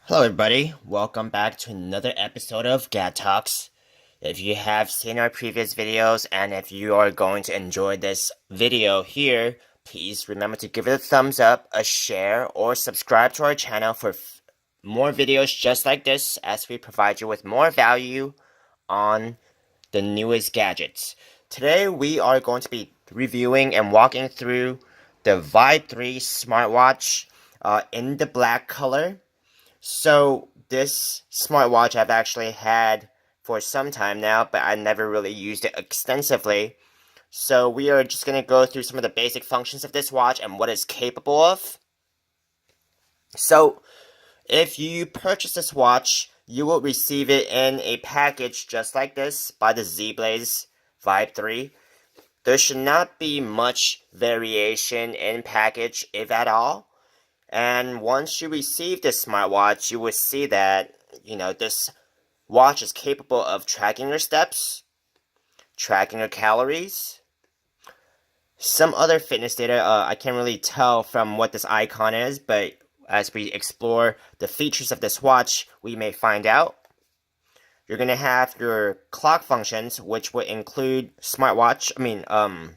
Hello, everybody. Welcome back to another episode of Gad Talks. If you have seen our previous videos and if you are going to enjoy this video here, please remember to give it a thumbs up, a share, or subscribe to our channel for more videos just like this as we provide you with more value on the newest gadgets. Today, we are going to be reviewing and walking through the Vibe 3 smartwatch in the black color. So this smartwatch I've actually had for some time now, but I never really used it extensively. So we are just going to go through some of the basic functions of this watch and what it's capable of. So if you purchase this watch, you will receive it in a package just like this by the Zeblaze Vibe 3. There should not be much variation in package, if at all. And once you receive this smartwatch, you will see that, this watch is capable of tracking your steps, tracking your calories, some other fitness data. I can't really tell from what this icon is, but as we explore the features of this watch, we may find out. You're going to have your clock functions, which would include stopwatch, and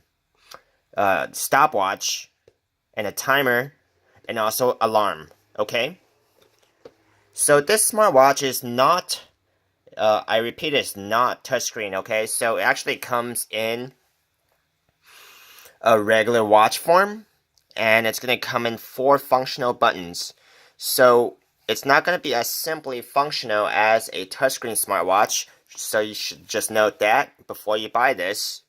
a timer, and also alarm, okay? So this smartwatch is not, I repeat, it's not touchscreen, okay? So it actually comes in a regular watch form, and it's going to come in 4 functional buttons. So it's not going to be as simply functional as a touchscreen smartwatch, so you should just note that before you buy this.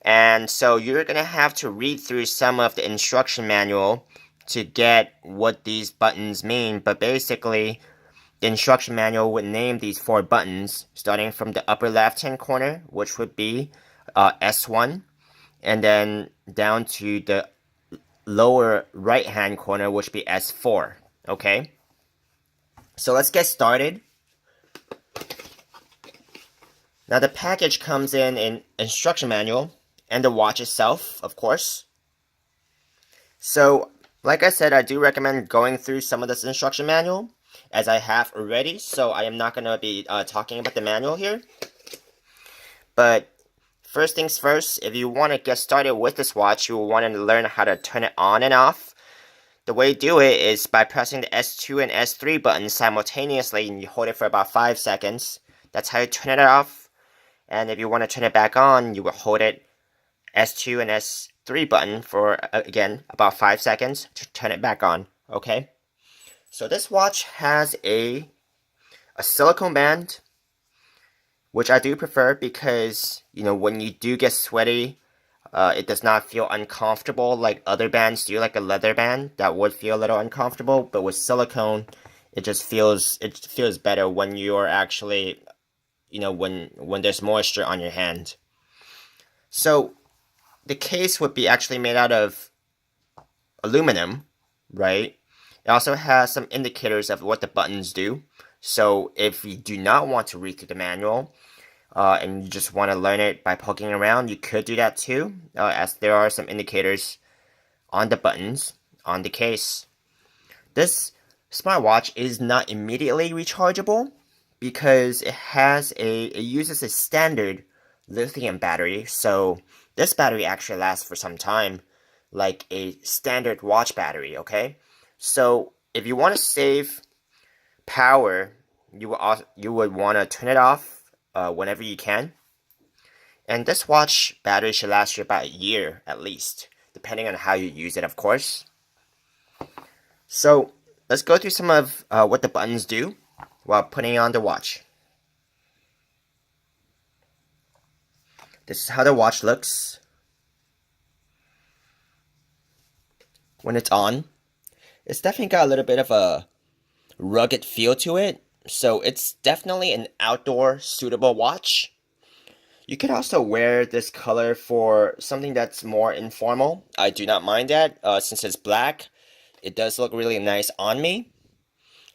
And so you're going to have to read through some of the instruction manual to get what these buttons mean, but basically the instruction manual would name these 4 buttons starting from the upper left hand corner, which would be S1, and then down to the lower right hand corner, which would be S4. Okay, so let's get started. Now the package comes in an instruction manual and the watch itself, of course. So like I said, I do recommend going through some of this instruction manual, as I have already, so I am not going to be talking about the manual here. But first things first, if you want to get started with this watch, you will want to learn how to turn it on and off. The way you do it is by pressing the S2 and S3 buttons simultaneously, and you hold it for about 5 seconds. That's how you turn it off. And if you want to turn it back on, you will hold it S2 and S3 button for, again, about 5 seconds to turn it back on, okay? So this watch has a silicone band, which I do prefer because, when you do get sweaty, it does not feel uncomfortable like other bands do, like a leather band that would feel a little uncomfortable. But with silicone, it feels better when you're actually, when there's moisture on your hand. So the case would be actually made out of aluminum, right? It also has some indicators of what the buttons do. So if you do not want to read through the manual, and you just want to learn it by poking around, you could do that too, as there are some indicators on the buttons on the case. This smartwatch is not immediately rechargeable because it uses a standard lithium battery, so this battery actually lasts for some time, like a standard watch battery, okay? So if you want to save power, you would want to turn it off whenever you can. And this watch battery should last you about a year at least, depending on how you use it, of course. So let's go through some of what the buttons do while putting on the watch. This is how the watch looks when it's on. It's definitely got a little bit of a rugged feel to it, so it's definitely an outdoor suitable watch. You could also wear this color for something that's more informal. I do not mind that, since it's black. It does look really nice on me,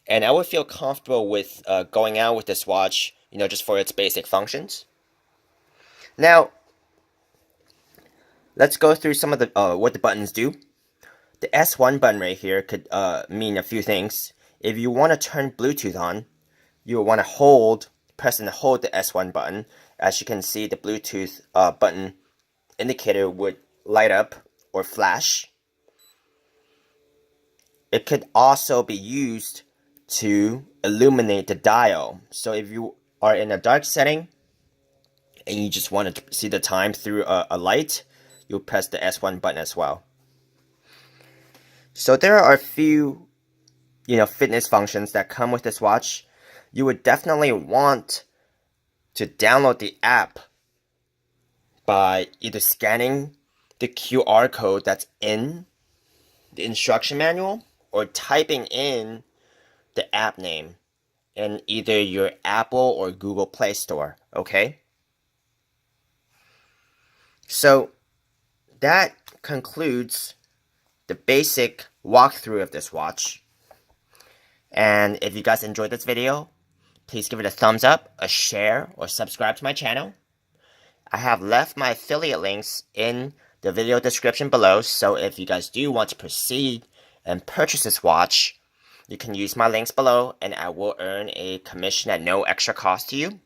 and I would feel comfortable with going out with this watch, just for its basic functions. Now, let's go through some of the what the buttons do. The S1 button right here could mean a few things. if you want to turn Bluetooth on, you want to press and hold the S1 button. As you can see, the Bluetooth button indicator would light up or flash. It could also be used to illuminate the dial. So if you are in a dark setting and you just want to see the time through a light, you'll press the S1 button as well. So there are a few, fitness functions that come with this watch. You would definitely want to download the app by either scanning the QR code that's in the instruction manual or typing in the app name in either your Apple or Google Play Store, okay? So that concludes the basic walkthrough of this watch. And if you guys enjoyed this video, please give it a thumbs up, a share, or subscribe to my channel. I have left my affiliate links in the video description below, so if you guys do want to proceed and purchase this watch, you can use my links below and I will earn a commission at no extra cost to you.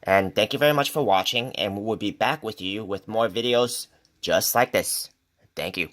And thank you very much for watching, and we will be back with you with more videos just like this. Thank you.